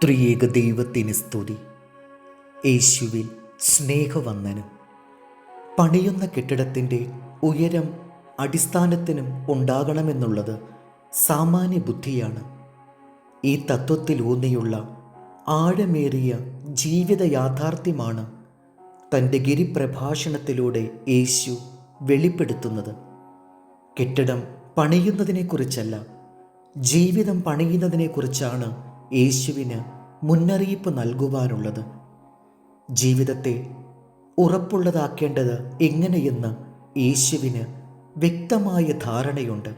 ത്രിയേക ദൈവത്തിന് സ്തുതി. യേശുവിൽ സ്നേഹവന്ദനം. പണിയുന്ന കെട്ടിടത്തിൻ്റെ ഉയരം അടിസ്ഥാനത്തിനും ഉണ്ടാകണമെന്നുള്ളത് സാമാന്യ ബുദ്ധിയാണ്. ഈ തത്വത്തിലൂന്നിയുള്ള ആഴമേറിയ ജീവിത യാഥാർത്ഥ്യമാണ് തൻ്റെ ഗിരിപ്രഭാഷണത്തിലൂടെ യേശു വെളിപ്പെടുത്തുന്നത്. കെട്ടിടം പണിയുന്നതിനെക്കുറിച്ചല്ല, ജീവിതം പണിയുന്നതിനെക്കുറിച്ചാണ് യേശുവിന് മുന്നറിയിപ്പ് നൽകുവാനുള്ളത്. ജീവിതത്തെ ഉറപ്പുള്ളതാക്കേണ്ടത് എങ്ങനെയെന്ന് യേശുവിന് വ്യക്തമായ ധാരണയുണ്ട്.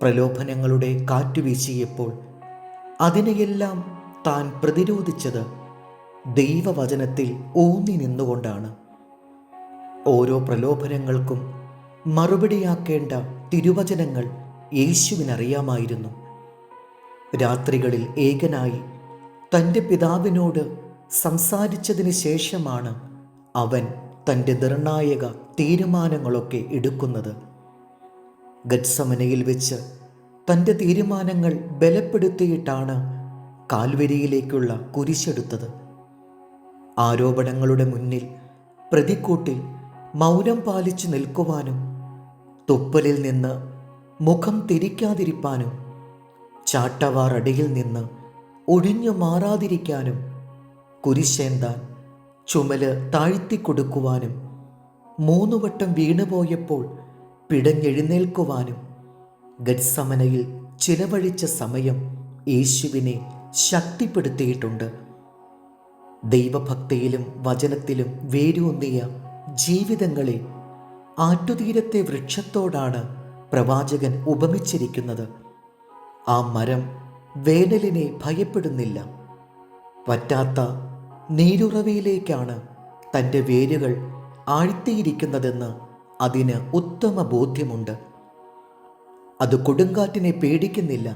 പ്രലോഭനങ്ങളുടെ കാറ്റുവീശിയപ്പോൾ അതിനെയെല്ലാം താൻ പ്രതിരോധിച്ചത് ദൈവവചനത്തിൽ ഊന്നി നിന്നുകൊണ്ടാണ്. ഓരോ പ്രലോഭനങ്ങൾക്കും മറുപടിയാക്കേണ്ട തിരുവചനങ്ങൾ യേശുവിനറിയാമായിരുന്നു. രാത്രികളിൽ ഏകനായി തൻ്റെ പിതാവിനോട് സംസാരിച്ചതിന് ശേഷമാണ് അവൻ തൻ്റെ നിർണായക തീരുമാനങ്ങളൊക്കെ എടുക്കുന്നത്. ഗത്സമനയിൽ വെച്ച് തൻ്റെ തീരുമാനങ്ങൾ ബലപ്പെടുത്തിയിട്ടാണ് കാൽവരിയിലേക്കുള്ള കുരിശെടുത്തത്. ആരോപണങ്ങളുടെ മുന്നിൽ പ്രതിക്കൂട്ടിൽ മൗനം പാലിച്ചു നിൽക്കുവാനും, തുപ്പലിൽ നിന്ന് മുഖം തിരിക്കാതിരിപ്പാനും, ചാട്ടവാറടിയിൽ നിന്ന് ഒഴിഞ്ഞു മാറാതിരിക്കാനും, കുരിശേന്താൻ ചുമല് താഴ്ത്തിക്കൊടുക്കുവാനും, 3 വട്ടം വീണുപോയപ്പോൾ പിടഞ്ഞെഴുന്നേൽക്കുവാനും ഗത്സമനയിൽ ചിലവഴിച്ച സമയം യേശുവിനെ ശക്തിപ്പെടുത്തിയിട്ടുണ്ട്. ദൈവഭക്തിയിലും വചനത്തിലും വേരൂന്നിയ ജീവിതങ്ങളെ ആറ്റുതീരത്തെ വൃക്ഷത്തോടാണ് പ്രവാചകൻ ഉപമിച്ചിരിക്കുന്നത്. ആ മരം വേനലിനെ ഭയപ്പെടുന്നില്ല. വറ്റാത്ത നീരുറവയിലേക്കാണ് തൻ്റെ വേരുകൾ ആഴ്ത്തിയിരിക്കുന്നതെന്ന് അതിന് ഉത്തമ ബോധ്യമുണ്ട്. അത് കൊടുങ്കാറ്റിനെ പേടിക്കുന്നില്ല.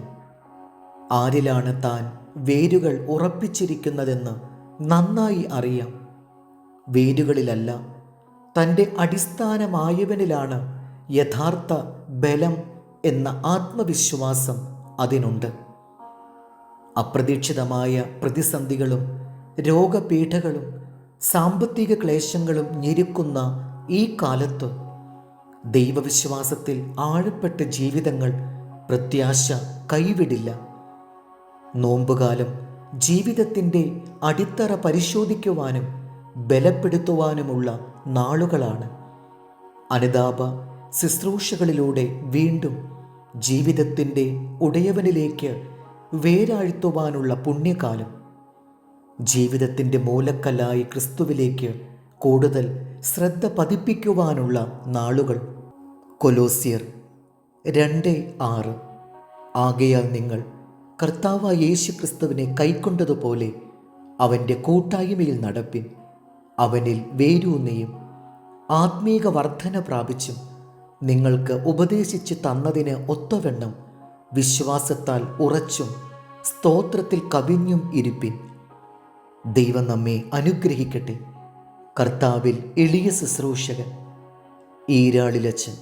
ആരിലാണ് താൻ വേരുകൾ ഉറപ്പിച്ചിരിക്കുന്നതെന്ന് നന്നായി അറിയാം. വേരുകളിലല്ല, തൻ്റെ അടിസ്ഥാനമായവനിലാണ് യഥാർത്ഥ ബലം എന്ന ആത്മവിശ്വാസം അതിനുണ്ട്. അപ്രതീക്ഷിതമായ പ്രതിസന്ധികളും രോഗപീഠകളും സാമ്പത്തിക ക്ലേശങ്ങളും ഞെരുക്കുന്ന ഈ കാലത്ത് ദൈവവിശ്വാസത്തിൽ ആഴപ്പെട്ട ജീവിതങ്ങൾ പ്രത്യാശ കൈവിടില്ല. നോമ്പുകാലം ജീവിതത്തിൻ്റെ അടിത്തറ പരിശോധിക്കുവാനും ബലപ്പെടുത്തുവാനുമുള്ള നാളുകളാണ്. അനുതാപ ശുശ്രൂഷകളിലൂടെ വീണ്ടും ജീവിതത്തിൻ്റെ ഉടയവനിലേക്ക് വേരാഴ്ത്തുവാനുള്ള പുണ്യകാലം. ജീവിതത്തിൻ്റെ മൂലക്കല്ലായി ക്രിസ്തുവിലേക്ക് കൂടുതൽ ശ്രദ്ധ പതിപ്പിക്കുവാനുള്ള നാളുകൾ. കൊലോസ്യർ 2:6. ആകയാൽ നിങ്ങൾ കർത്താവായ യേശു ക്രിസ്തുവിനെ കൈക്കൊണ്ടതുപോലെ അവൻ്റെ കൂട്ടായ്മയിൽ നടപ്പിൻ. അവനിൽ വേരൂന്നിയും ആത്മീക വർധന പ്രാപിച്ചും നിങ്ങൾക്ക് ഉപദേശിച്ച് തന്നതിന് ഒത്തവണ്ണം വിശ്വാസത്താൽ ഉറച്ചും സ്തോത്രത്തിൽ കവിഞ്ഞും ഇരിപ്പിൻ. ദൈവം നമ്മെ അനുഗ്രഹിക്കട്ടെ. കർത്താവിൽ എളിയ ശുശ്രൂഷകൻ ഈരാളിലച്ചൻ.